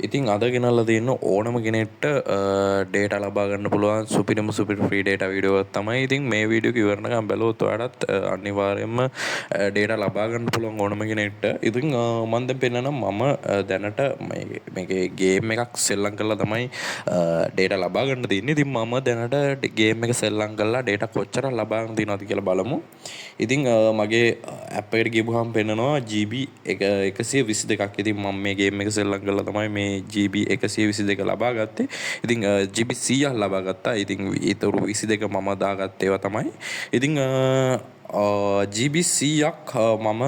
ඉතින් අද ගෙනල්ලා තියෙන ඕනම කෙනෙක්ට ඩේටා ලබා ගන්න පුළුවන් සුපිරිම සුපිරි ෆ්‍රී ඩේටා වීඩියෝ එකක් තමයි. ඉතින් මේ වීඩියෝ එක ඉවරනකම් බැලුවොත් ඔයාලට අනිවාර්යයෙන්ම ඩේටා ලබා ගන්න පුළුවන් ඕනම කෙනෙක්ට. ඉතින් මම දැන් පෙන්නනම් මම දැනට මේකේ ගේම් එකක් සෙල්ලම් කරලා තමයි ඩේටා ලබා ගන්න තියෙන්නේ. ඉතින් මම දැනට ගේම් එක සෙල්ලම් කරලා ඩේටා කොච්චර ලබා ගන්න තියෙනවද කියලා බලමු. ඉතින් මගේ ඇප් එකට ගිහුවහම පෙන්නනවා GB 122ක්. ඉතින් මම මේ ගේම් එක සෙල්ලම් කරලා තමයි මේ GB 122 ලබා ගත්තේ. ඉතින් GB 100ක් ලබා ගත්තා. ඉතින් ඊටු 22 මම දාගත්තේ ඒවා තමයි. ඉතින් GB 100ක් මම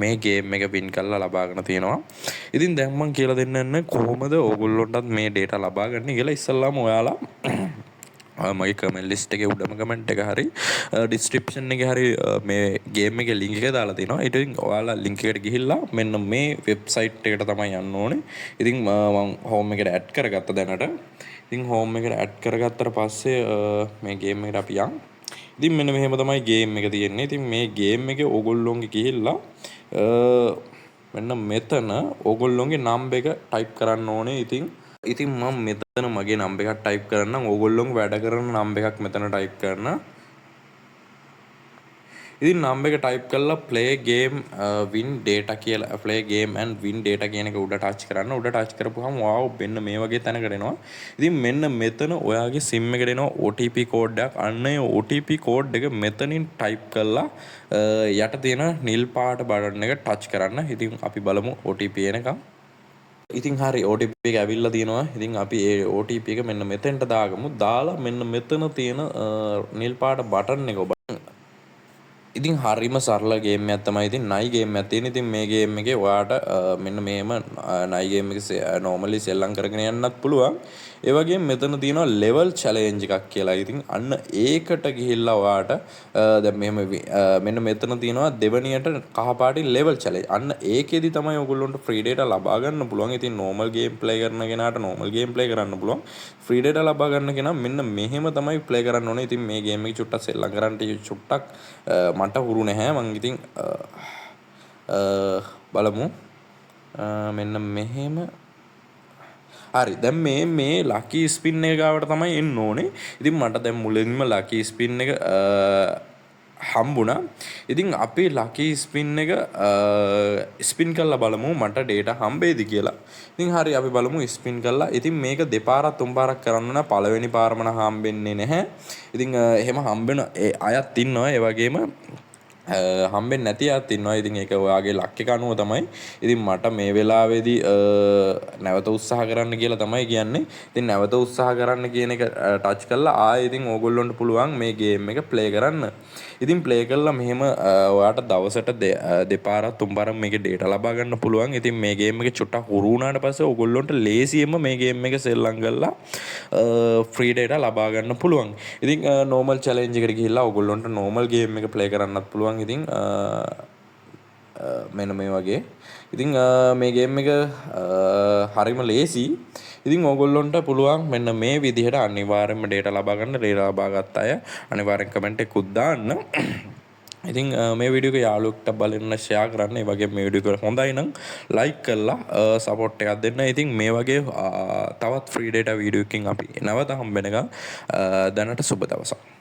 මේ ගේම් එක වින් කරලා ලබාගෙන තියෙනවා. ඉතින් දැන් මම කියලා දෙන්නන්න කොහොමද ඕගොල්ලොන්ටත් මේ ඩේටා ලබා ගන්න කියලා. ඉස්සල්ලාම ඔයාලා මගේ කමෙන්ට් ලිස්ට් එකේ උඩම කමෙන්ට් එක හරි ඩිස්ක්‍රිප්ෂන් එකේ හරි මේ ගේම් එකේ ලින්ක් එක දාලා තියෙනවා. ඉතින් ඔයාලා ලින්ක් එකට ගිහිල්ලා මෙන්න මේ වෙබ්සයිට් එකට තමයි යන්න ඕනේ. ඉතින් මම හෝම් එකට ඇඩ් කරගත්ත දැනට. ඉතින් හෝම් එකට ඇඩ් කරගත්තට පස්සේ මේ ගේම් එකට අපි යන්. ඉතින් මෙන්න මෙහෙම තමයි ගේම් එක තියෙන්නේ. ඉතින් මේ ගේම් එකේ ඕගොල්ලෝන්ගේ ගිහිල්ලා මෙන්න මෙතන ඕගොල්ලෝන්ගේ නම්බර් එක ටයිප් කරන්න ඕනේ. ඉතින් මම මෙතන මගේ නම්බර් එකක් ටයිප් කරන්නම්. ඕගොල්ලෝම වැඩ කරන නම්බර් එකක් මෙතන ටයිප් කරන්න. ඉතින් නම්බර් එක ටයිප් කරලා play game win data කියලා play game and win data කියන එක උඩ ටච් කරන්න. උඩ ටච් කරපුවාම wow මෙන්න මේ වගේ තැනකට එනවා. ඉතින් මෙන්න මෙතන ඔයාගේ SIM එකට එනවා OTP කෝඩ් එකක්. අන්න ඒ OTP කෝඩ් එක මෙතනින් ටයිප් කරලා යට තියෙන නිල් පාට බටන් එක ටච් කරන්න. ඉතින් අපි බලමු OTP එනකම්. ඉතින් හරි OTP එක ඇවිල්ලා තියෙනවා. ඉතින් අපි ඒ OTP එක මෙන්න මෙතෙන්ට දාගමු. දාලා මෙන්න මෙතන තියෙන නිල් පාට බටන් එක ඔබ ඉතින් හරිම සරල ගේම් එකක් තමයි. ඉතින් නයි ගේම් එකක් තියෙන. ඉතින් මේ ගේම් එකේ ඔයාට මෙන්න මෙහෙම නයි ගේම් එක normally සෙල්ලම් කරගෙන යන්නත් පුළුවන්. ඒ වගේම මෙතන තියෙනවා level challenge එකක් කියලා. ඉතින් අන්න ඒකට ගිහිල්ලා ඔයාට දැන් මෙහෙම මෙන්න මෙතන තියෙනවා දෙවනියට කහ පාටින් level challenge. අන්න ඒකෙදි තමයි ඔයගොල්ලන්ට free data ලබා ගන්න පුළුවන්. ඉතින් normal game play කරන කෙනාට normal game play කරන්න පුළුවන්. free data ලබා ගන්න කෙනා මෙන්න මෙහෙම තමයි play කරන්න ඕනේ. ඉතින් මේ game එක චුට්ටක් සෙල්ලම් කරන්න චුට්ටක් මට හුරු නැහැ. මං ඉතින් බලමු මෙන්න මෙහෙම හරි. දැන් මේ ලකි ස්පින් එක ගාවට තමයි එන්න ඕනේ. ඉතින් මට දැන් මුලින්ම ලකි ස්පින් එක හම්බුණා. ඉතින් අපි ලකි ස්පින් එක ස්පින් කරලා බලමු මට ඩේටා හම්බෙයිද කියලා. ඉතින් හරි අපි බලමු ස්පින් කරලා. ඉතින් මේක දෙපාරක් තුන් පාරක් කරන්න ඕන. පළවෙනි පාරම නම් හම්බෙන්නේ නැහැ. ඉතින් එහෙම හම්බෙන අයත් ඉන්නවා. ඒ වගේම හම්බෙන්නේ නැති අයත් ඉන්නවා. ඉතින් ඒක ඔයාගේ ලක් එක අනුව තමයි. ඉතින් මට මේ වෙලාවේදී නැවත උත්සාහ කරන්න කියලා තමයි කියන්නේ. ඉතින් නැවත උත්සාහ කරන්න කියන එක ටච් කරලා ආයෙ ඉතින් ඕගොල්ලන්ට පුළුවන් මේ ගේම් එක ප්ලේ කරන්න. ඉතින් ප්ලේ කරලා මෙහෙම ඔයාට දවසට දෙපාරක් තුන් පාරක් මේකේ ඩේටා ලබා ගන්න පුළුවන්. ඉතින් මේ ගේම් එක චුට්ටක් හුරු වුණාට පස්සේ ඕගොල්ලන්ට ලේසියෙන්ම මේ ගේම් එක සෙල්ලම් කරලා ෆ්‍රී ඩේටා ලබා ගන්න පුළුවන්. ඉතින් normal challenge එකට ගිහිල්ලා ඕගොල්ලන්ට normal ගේම් එක ප්ලේ කරන්නත් පුළුවන්. ඉතින් මෙන්න මේ වගේ. ඉතින් මේ ගේම් එක හරිම ලේසි. ඉතින් ඕගොල්ලොන්ට පුළුවන් මෙන්න මේ විදිහට අනිවාර්යයෙන්ම ඩේටා ලබා ගන්න. ඩේටා ලබා ගත්ත අය අනිවාර්යෙන් කමෙන්ට් එකක් දාන්න. ඉතින් මේ වීඩියෝ එක යාළුවෙක්ට බලන්න ෂෙයා කරන්න. ඒ වගේම මේ වීඩියෝ එක හොඳයි නම් ලයික් කරලා සපෝට් එකක් දෙන්න. ඉතින් මේ වගේ තවත් ෆ්‍රී ඩේටා වීඩියෝ එකකින් අපි නැවත හම්බ වෙනකම් දැනට සුබ දවසක්.